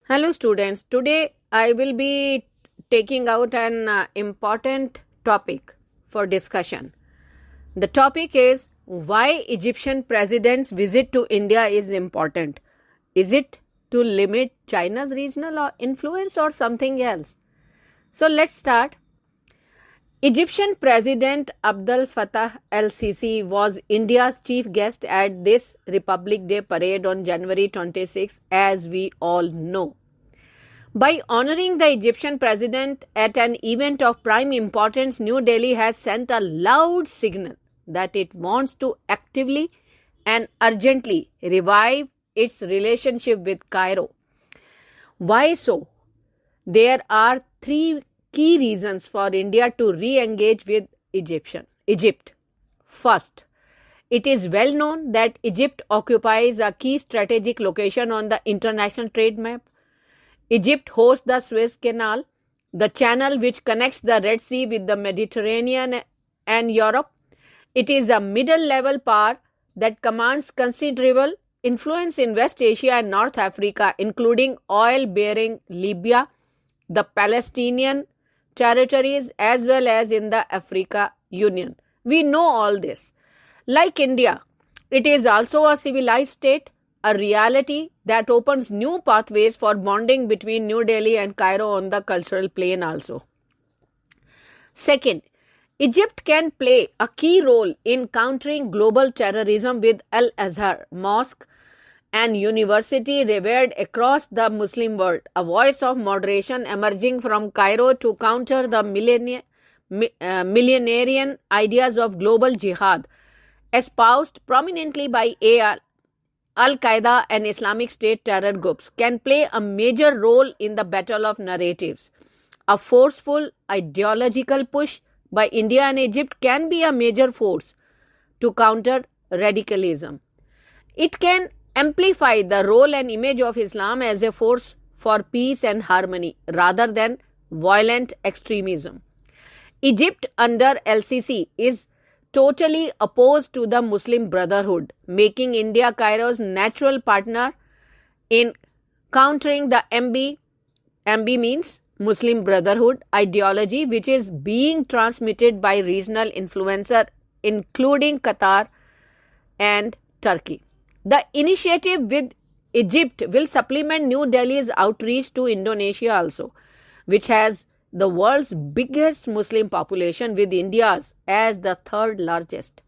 Hello students, today I will be taking out an important topic for discussion. The topic is why Egyptian president's visit to India is important. Is it to limit China's regional influence or something else? So let's start. Egyptian President Abdel Fattah el-Sisi was India's chief guest at this Republic Day parade on January 26, as we all know. By honoring the Egyptian president at an event of prime importance, New Delhi has sent a loud signal that it wants to actively and urgently revive its relationship with Cairo. Why so? There are three key reasons for India to re-engage with Egypt. First, it is well known that Egypt occupies a key strategic location on the international trade map. Egypt hosts the Suez Canal, the channel which connects the Red Sea with the Mediterranean and Europe. It is a middle-level power that commands considerable influence in West Asia and North Africa, including oil-bearing Libya, the Palestinian territories, as well as in the Africa Union. We know all this. Like India, it is also a civilized state, a reality that opens new pathways for bonding between New Delhi and Cairo on the cultural plane also. Second, Egypt can play a key role in countering global terrorism with Al-Azhar Mosque and university revered across the Muslim world, a voice of moderation emerging from Cairo to counter the millenarian ideas of global jihad, espoused prominently by Al-Qaeda and Islamic State terror groups, can play a major role in the battle of narratives. A forceful ideological push by India and Egypt can be a major force to counter radicalism. It can amplify the role and image of Islam as a force for peace and harmony rather than violent extremism. Egypt under el-Sisi is totally opposed to the Muslim Brotherhood, making India Cairo's natural partner in countering the MB means Muslim Brotherhood ideology, which is being transmitted by regional influencers including Qatar and Turkey. The initiative with Egypt will supplement New Delhi's outreach to Indonesia also, which has the world's biggest Muslim population with India's as the third largest.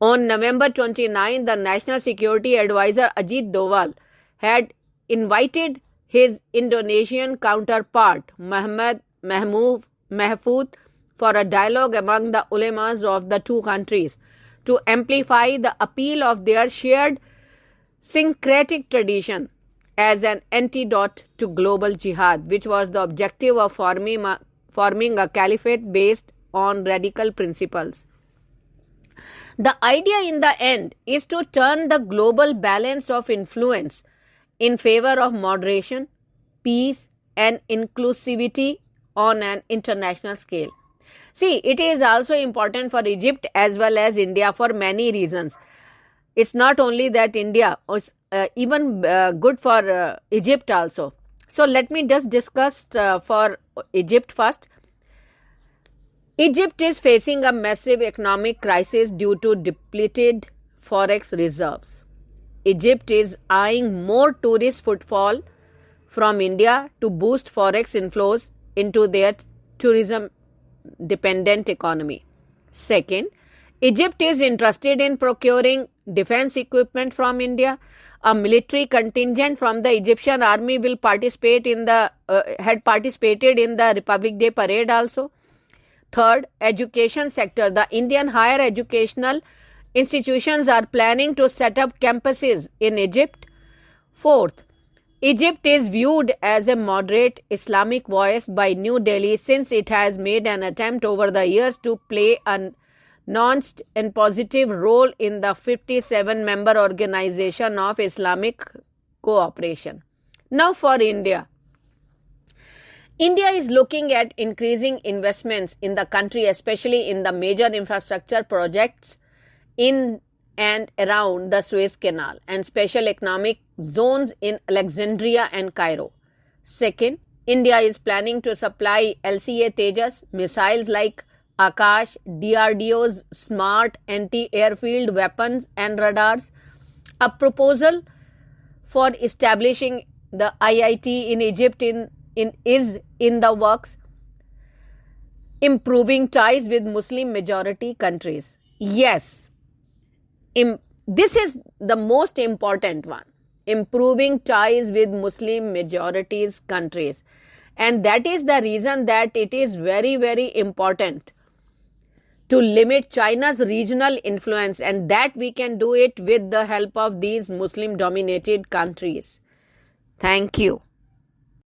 On November 29, the National Security Advisor Ajit Doval had invited his Indonesian counterpart Muhammad Mahfud for a dialogue among the ulemas of the two countries to amplify the appeal of their shared syncretic tradition as an antidote to global jihad, which was the objective of forming a caliphate based on radical principles. The idea in the end is to turn the global balance of influence in favor of moderation, peace, and inclusivity on an international scale. See, it is also important for Egypt as well as India for many reasons. It's not only that India, it's even good for Egypt also. So let me just discuss for Egypt first. Egypt is facing a massive economic crisis due to depleted forex reserves. Egypt is eyeing more tourist footfall from India to boost forex inflows into their tourism-dependent economy. Second, Egypt is interested in procuring defense equipment from India. A military contingent from the Egyptian army will had participated in the Republic Day parade also. Third, education sector. The Indian higher educational institutions are planning to set up campuses in Egypt. Fourth, Egypt is viewed as a moderate Islamic voice by New Delhi since it has made an attempt over the years to play a nuanced and positive role in the 57-member Organization of Islamic Cooperation. Now for India. India is looking at increasing investments in the country, especially in the major infrastructure projects in and around the Suez Canal and special economic zones in Alexandria and Cairo. Second, India is planning to supply LCA Tejas missiles like Akash, DRDO's smart anti-airfield weapons and radars. A proposal for establishing the IIT in Egypt is in the works. Improving ties with Muslim majority countries. Yes, this is the most important one. Improving ties with Muslim majorities countries. And that is the reason that it is very, very important to limit China's regional influence, and that we can do it with the help of these Muslim dominated countries. Thank you.